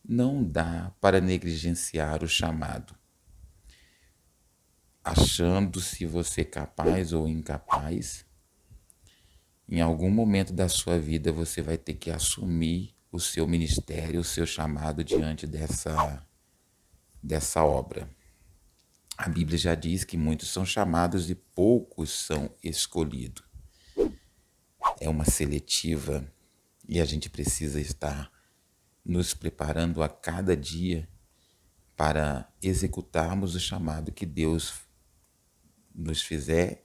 Não dá para negligenciar o chamado, achando-se você capaz ou incapaz. Em algum momento da sua vida você vai ter que assumir o seu ministério, o seu chamado diante dessa obra. A Bíblia já diz que muitos são chamados e poucos são escolhidos. É uma seletiva e a gente precisa estar nos preparando a cada dia para executarmos o chamado que Deus nos fizer,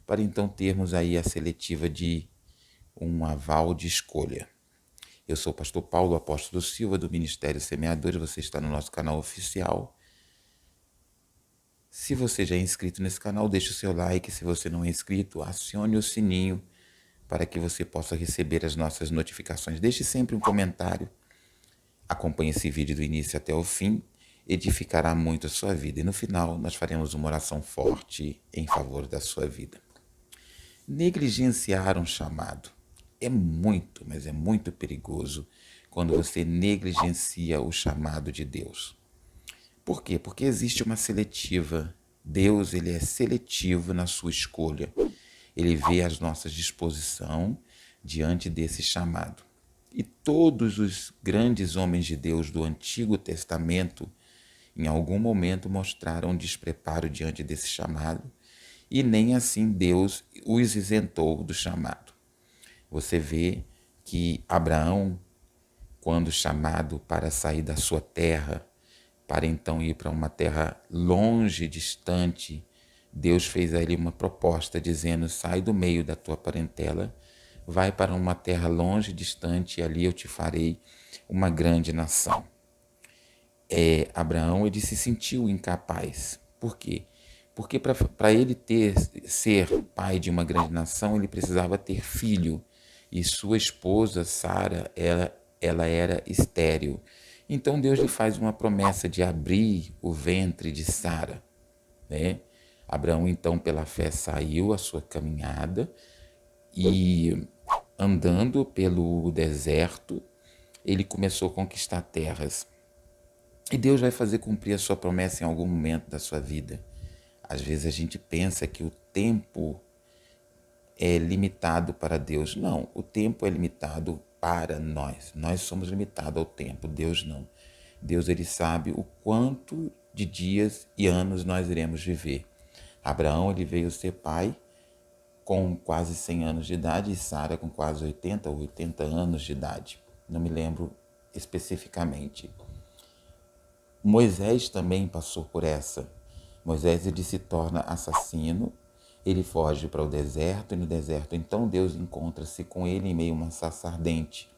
para então termos aí a seletiva de um aval de escolha. Eu sou o pastor Paulo Apóstolo Silva, do Ministério Semeadores. Você está no nosso canal oficial. Se você já é inscrito nesse canal, deixe o seu like. Se você não é inscrito, acione o sininho para que você possa receber as nossas notificações. Deixe sempre um comentário. Acompanhe esse vídeo do início até o fim. Edificará muito a sua vida. E no final, nós faremos uma oração forte em favor da sua vida. Negligenciar um chamado é muito, mas é muito perigoso quando você negligencia o chamado de Deus. Por quê? Porque existe uma seletiva. Deus, ele é seletivo na sua escolha. Ele vê as nossas disposições diante desse chamado. E todos os grandes homens de Deus do Antigo Testamento, em algum momento, mostraram despreparo diante desse chamado, e nem assim Deus os isentou do chamado. Você vê que Abraão, quando chamado para sair da sua terra, para então ir para uma terra longe, distante, Deus fez a ele uma proposta dizendo: sai do meio da tua parentela, vai para uma terra longe, distante, e ali eu te farei uma grande nação. Abraão, ele se sentiu incapaz. Por quê? Porque para ele ser pai de uma grande nação, ele precisava ter filho. E sua esposa, Sara, ela era estéril. Então Deus lhe faz uma promessa de abrir o ventre de Sara, né? Abraão, então, pela fé, saiu a sua caminhada e, andando pelo deserto, ele começou a conquistar terras. E Deus vai fazer cumprir a sua promessa em algum momento da sua vida. Às vezes a gente pensa que o tempo é limitado para Deus. Não, o tempo é limitado para nós. Nós somos limitados ao tempo, Deus não. Deus, ele sabe o quanto de dias e anos nós iremos viver. Abraão, ele veio ser pai com quase 100 anos de idade e Sara com quase 80 ou 80 anos de idade. Não me lembro especificamente. Moisés também passou por essa. Moisés, ele se torna assassino, ele foge para o deserto, e no deserto então Deus encontra-se com ele em meio a uma sarça ardente.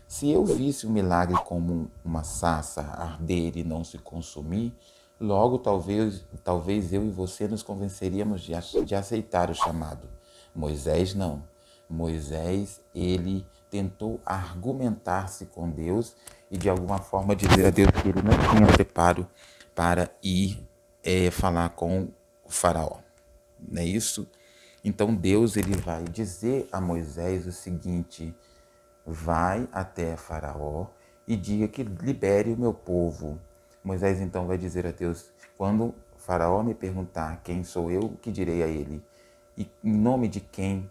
Se eu visse o milagre como uma sarça arder e não se consumir, logo talvez eu e você nos convenceríamos de aceitar o chamado. Moisés não. Moisés, ele tentou argumentar-se com Deus e de alguma forma dizer a Deus que ele não tinha preparo para ir falar com o faraó. Não é isso? Então Deus, ele vai dizer a Moisés o seguinte: vai até Faraó e diga que libere o meu povo. Moisés então vai dizer a Deus: quando Faraó me perguntar quem sou eu, o que direi a ele? E em nome de quem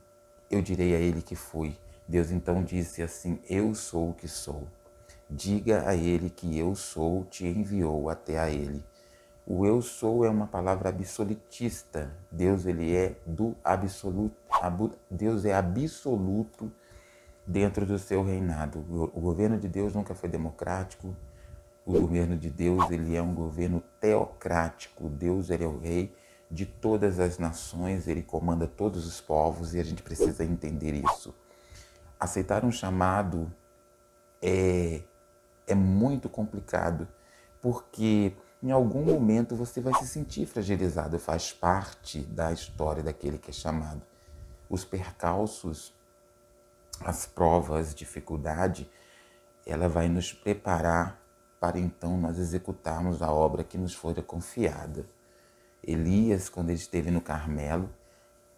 eu direi a ele que fui? Deus então disse assim: eu sou o que sou. Diga a ele que eu sou, te enviou até a ele. O eu sou é uma palavra absolutista. Deus, ele é do absoluto. Deus é absoluto dentro do seu reinado. O governo de Deus nunca foi democrático. O governo de Deus, ele é um governo teocrático. Deus, ele é o rei de todas as nações, ele comanda todos os povos e a gente precisa entender isso. Aceitar um chamado é muito complicado, porque em algum momento você vai se sentir fragilizado, faz parte da história daquele que é chamado. Os percalços, as provas, a dificuldade, ela vai nos preparar para então nós executarmos a obra que nos foi confiada. Elias, quando ele esteve no Carmelo,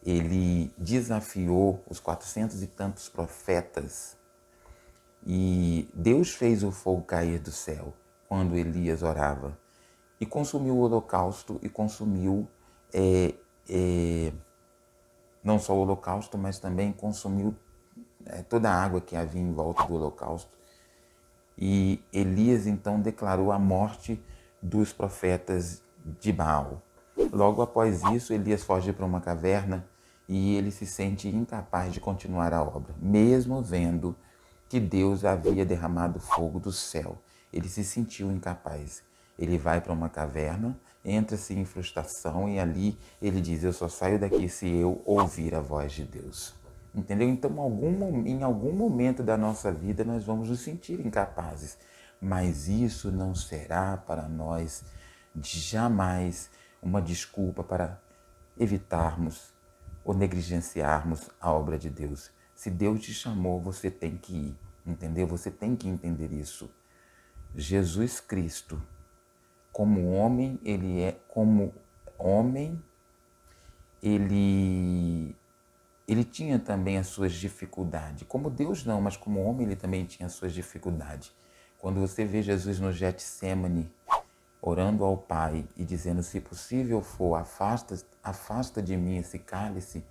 ele desafiou os 400 e tantos profetas e Deus fez o fogo cair do céu. quando Elias orava. E consumiu o holocausto e consumiu não só o holocausto, mas também consumiu toda a água que havia em volta do holocausto. E Elias então declarou a morte dos profetas de Baal. Logo após isso, Elias foge para uma caverna e ele se sente incapaz de continuar a obra, mesmo vendo que Deus havia derramado fogo do céu. Ele se sentiu incapaz. Ele vai para uma caverna, entra-se em frustração e ali ele diz: eu só saio daqui se eu ouvir a voz de Deus. Entendeu? Então, em algum momento da nossa vida, nós vamos nos sentir incapazes. Mas isso não será para nós jamais uma desculpa para evitarmos ou negligenciarmos a obra de Deus. Se Deus te chamou, você tem que ir. Entendeu? Você tem que entender isso. Jesus Cristo, como homem, ele tinha também as suas dificuldades. Como Deus não, mas como homem ele também tinha as suas dificuldades. Quando você vê Jesus no Getsêmani, orando ao Pai e dizendo: se possível for, afasta de mim esse cálice,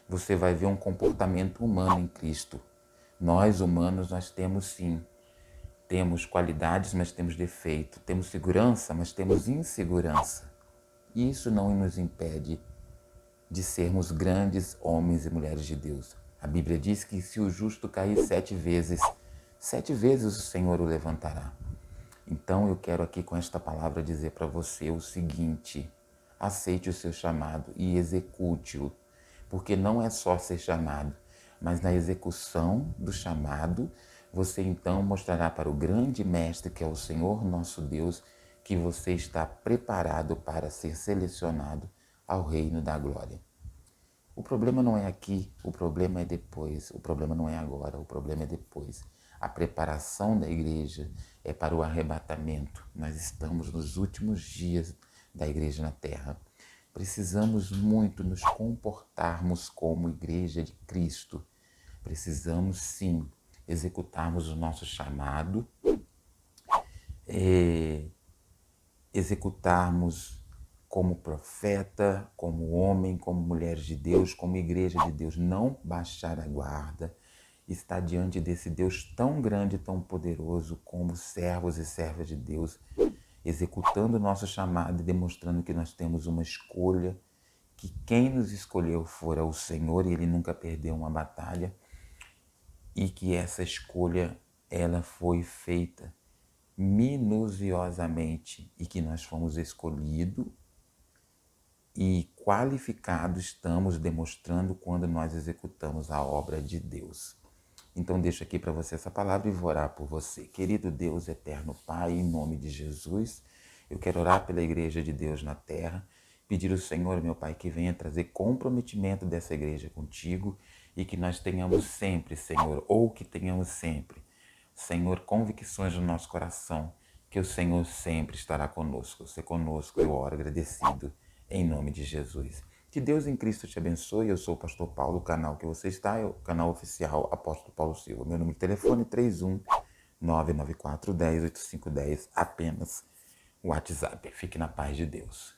você vai ver um comportamento humano em Cristo. Nós humanos, nós temos sim, temos qualidades, mas temos defeito. Temos segurança, mas temos insegurança. E isso não nos impede de sermos grandes homens e mulheres de Deus. A Bíblia diz que se o justo cair 7 vezes o Senhor o levantará. Então eu quero aqui com esta palavra dizer para você o seguinte: aceite o seu chamado e execute-o, porque não é só ser chamado, mas na execução do chamado, você então mostrará para o grande mestre, que é o Senhor nosso Deus, que você está preparado para ser selecionado ao reino da glória. O problema não é aqui, o problema é depois. O problema não é agora, o problema é depois. A preparação da igreja é para o arrebatamento. Nós estamos nos últimos dias da igreja na terra. Precisamos muito nos comportarmos como igreja de Cristo. Precisamos sim executarmos o nosso chamado, executarmos como profeta, como homem, como mulher de Deus, como igreja de Deus, não baixar a guarda, estar diante desse Deus tão grande, tão poderoso, como servos e servas de Deus, executando o nosso chamado e demonstrando que nós temos uma escolha, que quem nos escolheu fora o Senhor e Ele nunca perdeu uma batalha, e que essa escolha ela foi feita minuciosamente e que nós fomos escolhidos e qualificados estamos demonstrando quando nós executamos a obra de Deus. Então deixo aqui para você essa palavra e vou orar por você. Querido Deus, eterno Pai, em nome de Jesus, eu quero orar pela igreja de Deus na terra, pedir ao Senhor, meu Pai, que venha trazer comprometimento dessa igreja contigo e que nós tenhamos sempre, Senhor, Senhor, convicções no nosso coração, que o Senhor sempre estará conosco. Ser conosco, eu oro agradecido, em nome de Jesus. Que Deus em Cristo te abençoe. Eu sou o pastor Paulo, o canal que você está é o canal oficial Apóstolo Paulo Silva. Meu número de telefone é 31 994 10 8510, apenas o WhatsApp. Fique na paz de Deus.